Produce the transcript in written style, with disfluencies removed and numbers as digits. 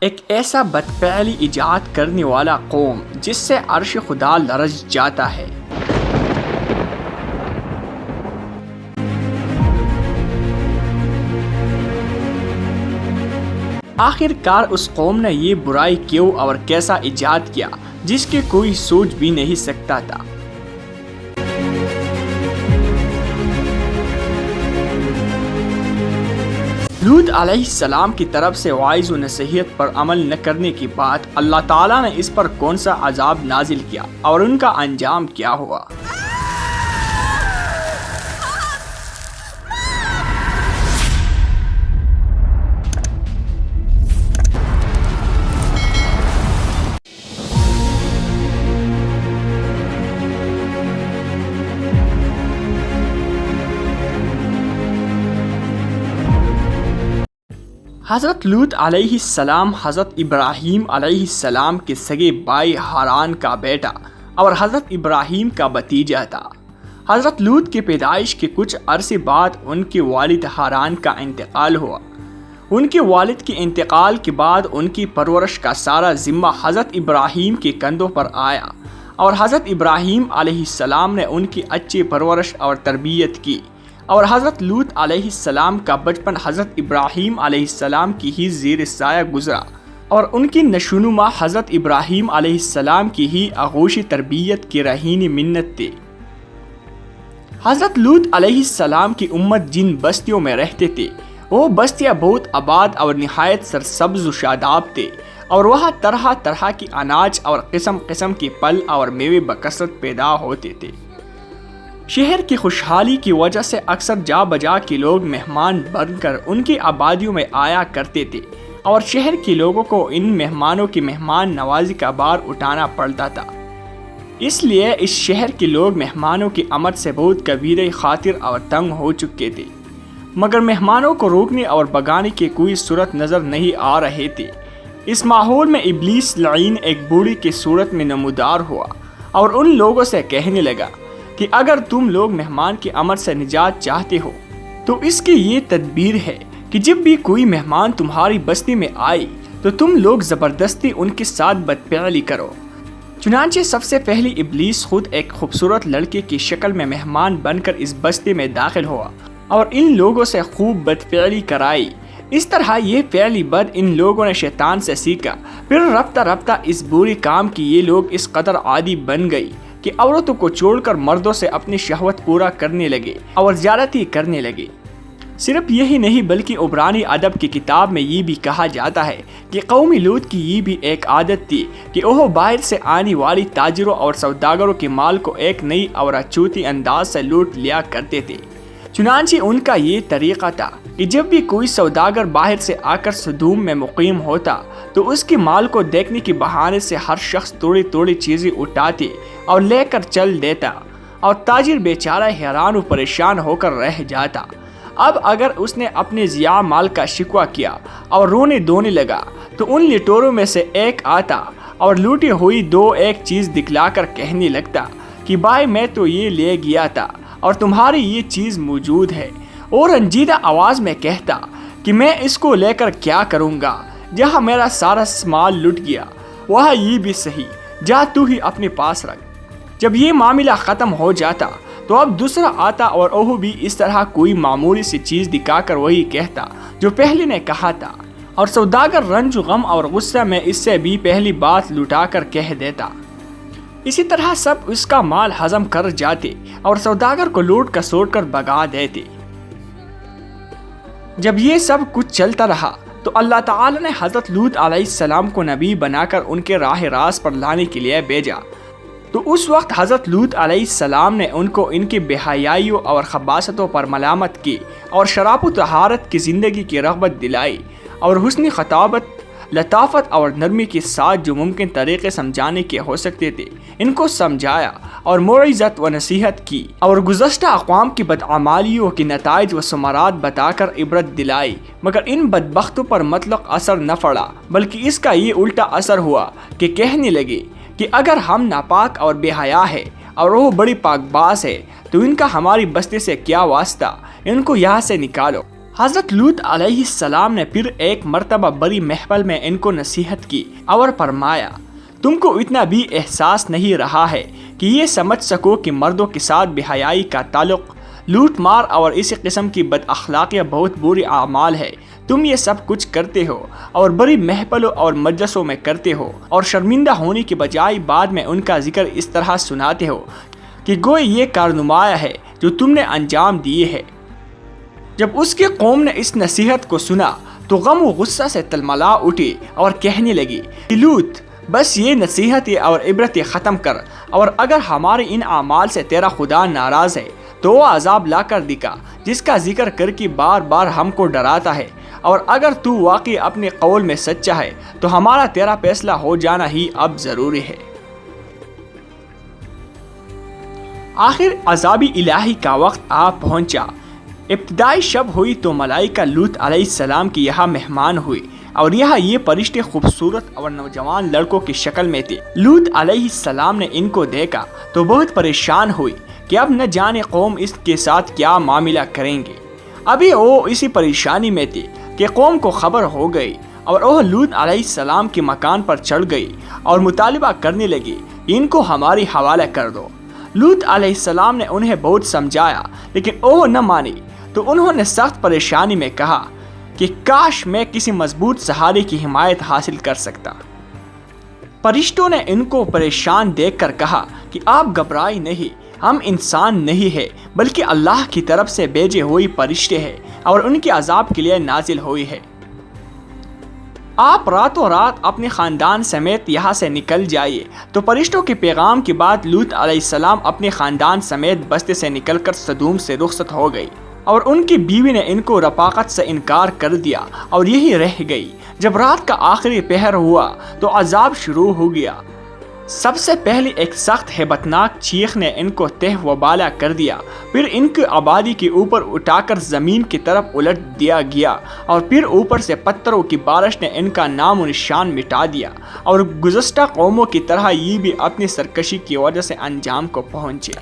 ایک ایسا بدفعلی ایجاد کرنے والا قوم جس سے عرش خدا لرز جاتا ہے۔ آخر کار اس قوم نے یہ برائی کیوں اور کیسا ایجاد کیا جس کی کوئی سوچ بھی نہیں سکتا تھا۔ لوط علیہ السلام کی طرف سے وعظ و نصیحت پر عمل نہ کرنے کے بعد اللہ تعالیٰ نے اس پر کون سا عذاب نازل کیا اور ان کا انجام کیا ہوا۔ حضرت لوط علیہ السلام حضرت ابراہیم علیہ السلام کے سگے بھائی ہاران کا بیٹا اور حضرت ابراہیم کا بھتیجا تھا۔ حضرت لوط کی پیدائش کے کچھ عرصے بعد ان کے والد ہاران کا انتقال ہوا۔ ان کے والد کے انتقال کے بعد ان کی پرورش کا سارا ذمہ حضرت ابراہیم کے کندھوں پر آیا اور حضرت ابراہیم علیہ السلام نے ان کی اچھی پرورش اور تربیت کی، اور حضرت لوط علیہ السلام کا بچپن حضرت ابراہیم علیہ السلام کی ہی زیر سایہ گزرا، اور ان کی نشوونما حضرت ابراہیم علیہ السلام کی ہی آغوش تربیت کی رہینی منت تھی۔ حضرت لوط علیہ السلام کی امت جن بستیوں میں رہتے تھے وہ بستیاں بہت آباد اور نہایت سرسبز و شاداب تھے، اور وہاں طرح طرح کی اناج اور قسم قسم کے پھل اور میوے بکثرت پیدا ہوتے تھے۔ شہر کی خوشحالی کی وجہ سے اکثر جا بجا کے لوگ مہمان بن کر ان کی آبادیوں میں آیا کرتے تھے، اور شہر کے لوگوں کو ان مہمانوں کی مہمان نوازی کا بار اٹھانا پڑتا تھا۔ اس لیے اس شہر کے لوگ مہمانوں کی آمد سے بہت کبیرہ خاطر اور تنگ ہو چکے تھے، مگر مہمانوں کو روکنے اور بھگانے کی کوئی صورت نظر نہیں آ رہے تھے۔ اس ماحول میں ابلیس لعین ایک بوڑھی کی صورت میں نمودار ہوا اور ان لوگوں سے کہنے لگا کہ اگر تم لوگ مہمان کی آمد سے نجات چاہتے ہو تو اس کی یہ تدبیر ہے کہ جب بھی کوئی مہمان تمہاری بستی میں آئے تو تم لوگ زبردستی ان کے ساتھ بدفعلی کرو۔ چنانچہ سب سے پہلے ابلیس خود ایک خوبصورت لڑکے کی شکل میں مہمان بن کر اس بستی میں داخل ہوا اور ان لوگوں سے خوب بدفعلی کرائی۔ اس طرح یہ فعلی بد ان لوگوں نے شیطان سے سیکھا، پھر رفتہ رفتہ اس بری کام کی یہ لوگ اس قدر عادی بن گئی کہ عورتوں کو چھوڑ کر مردوں سے اپنی شہوت پورا کرنے لگے اور زیادتی کرنے لگے۔ صرف یہی نہیں بلکہ عبرانی ادب کی کتاب میں یہ بھی کہا جاتا ہے کہ قوم لوط کی یہ بھی ایک عادت تھی کہ وہ باہر سے آنے والی تاجروں اور سوداگروں کے مال کو ایک نئی اور اچھوتی انداز سے لوٹ لیا کرتے تھے۔ چنانچہ ان کا یہ طریقہ تھا کہ جب بھی کوئی سوداگر باہر سے آ کر صدوم میں مقیم ہوتا تو اس کے مال کو دیکھنے کے بہانے سے ہر شخص تھوڑی تھوڑی چیزیں اٹھاتے اور لے کر چل دیتا، اور تاجر بیچارہ حیران و پریشان ہو کر رہ جاتا۔ اب اگر اس نے اپنے ضیاع مال کا شکوہ کیا اور رونے دھونے لگا تو ان لٹوروں میں سے ایک آتا اور لوٹی ہوئی دو ایک چیز دکھلا کر کہنے لگتا کہ بھائی میں تو یہ لے گیا تھا اور تمہاری یہ چیز موجود ہے، اور رنجیدہ آواز میں کہتا کہ میں اس کو لے کر کیا کروں گا، جہاں میرا سارا مال لٹ گیا وہاں یہ بھی صحیح، جا تو ہی اپنے پاس رکھ۔ جب یہ معاملہ ختم ہو جاتا تو اب دوسرا آتا اور وہ بھی اس طرح کوئی معمولی سی چیز دکھا کر وہی کہتا جو پہلے نے کہا تھا، اور سوداگر رنج و غم اور غصہ میں اس سے بھی پہلی بات لٹا کر کہہ دیتا۔ اسی طرح سب اس کا مال ہضم کر جاتے اور سوداگر کو لوٹ کسوٹ کر بھگا دیتے۔ جب یہ سب کچھ چلتا رہا تو اللہ تعالی نے حضرت لوط علیہ السلام کو نبی بنا کر ان کے راہ راست پر لانے کے لیے بھیجا۔ تو اس وقت حضرت لوط علیہ السلام نے ان کو ان کی بے حیائیوں اور خباثتوں پر ملامت کی اور شراب و طہارت کی زندگی کی رغبت دلائی، اور حسن خطابت، لطافت اور نرمی کے ساتھ جو ممکن طریقے سمجھانے کے ہو سکتے تھے ان کو سمجھایا، اور موعظت و نصیحت کی، اور گزشتہ اقوام کی بدعمالیوں کے نتائج و ثمرات بتا کر عبرت دلائی، مگر ان بدبختوں پر مطلق اثر نہ پڑا، بلکہ اس کا یہ الٹا اثر ہوا کہ کہنے لگے کہ اگر ہم ناپاک اور بے حیا ہے اور وہ بڑی پاک باز ہے تو ان کا ہماری بستی سے کیا واسطہ، ان کو یہاں سے نکالو۔ حضرت لوط علیہ السلام نے پھر ایک مرتبہ بڑی محفل میں ان کو نصیحت کی اور فرمایا، تم کو اتنا بھی احساس نہیں رہا ہے کہ یہ سمجھ سکو کہ مردوں کے ساتھ بے حیائی کا تعلق، لوٹ مار اور اسی قسم کی بد اخلاقیاں بہت بری اعمال ہے۔ تم یہ سب کچھ کرتے ہو اور بڑی محفلوں اور مجلسوں میں کرتے ہو، اور شرمندہ ہونے کے بجائے بعد میں ان کا ذکر اس طرح سناتے ہو کہ گویا یہ کارنامہ ہے جو تم نے انجام دیے ہے۔ جب اس کی قوم نے اس نصیحت کو سنا تو غم و غصہ سے تلملا اٹھی اور کہنے لگی کہ لوط، بس یہ نصیحت اور عبرت ختم کر، اور اگر ہمارے ان اعمال سے تیرا خدا ناراض ہے تو وہ عذاب لا کر دکھا جس کا ذکر کر کے بار بار ہم کو ڈراتا ہے، اور اگر تو واقعی اپنے قول میں سچا ہے تو ہمارا تیرا فیصلہ ہو جانا ہی اب ضروری ہے۔ آخر عذاب الہی کا وقت آ پہنچا۔ ابتدائی شب ہوئی تو ملائکہ لوط علیہ السلام کی یہاں مہمان ہوئی، اور یہاں یہ فرشتے خوبصورت اور نوجوان لڑکوں کی شکل میں تھے۔ لوط علیہ السلام نے ان کو دیکھا تو بہت پریشان ہوئی کہ اب نہ جانے قوم اس کے ساتھ کیا معاملہ کریں گے۔ ابھی وہ اسی پریشانی میں تھے کہ قوم کو خبر ہو گئی، اور وہ لوط علیہ السلام کے مکان پر چڑھ گئی اور مطالبہ کرنے لگی، ان کو ہماری حوالہ کر دو۔ لوط علیہ السلام نے انہیں بہت سمجھایا لیکن وہ نہ مانی، تو انہوں نے سخت پریشانی میں کہا کہ کاش میں کسی مضبوط سہارے کی حمایت حاصل کر سکتا۔ فرشتوں نے ان کو پریشان دیکھ کر کہا کہ آپ گھبرائیں نہیں، ہم انسان نہیں ہیں بلکہ اللہ کی طرف سے بھیجے ہوئے فرشتے ہیں، اور ان کے عذاب کے لیے نازل ہوئی ہے۔ آپ راتوں رات اپنے خاندان سمیت یہاں سے نکل جائیے۔ تو فرشتوں کے پیغام کے بعد لوط علیہ السلام اپنے خاندان سمیت بستے سے نکل کر سدوم سے رخصت ہو گئی، اور ان کی بیوی نے ان کو رفاقت سے انکار کر دیا اور یہی رہ گئی۔ جب رات کا آخری پہر ہوا تو عذاب شروع ہو گیا۔ سب سے پہلے ایک سخت ہیبتناک چیخ نے ان کو تہ و بالا کر دیا، پھر ان کی آبادی کے اوپر اٹھا کر زمین کی طرف الٹ دیا گیا، اور پھر اوپر سے پتھروں کی بارش نے ان کا نام و نشان مٹا دیا، اور گزشتہ قوموں کی طرح یہ بھی اپنی سرکشی کی وجہ سے انجام کو پہنچے۔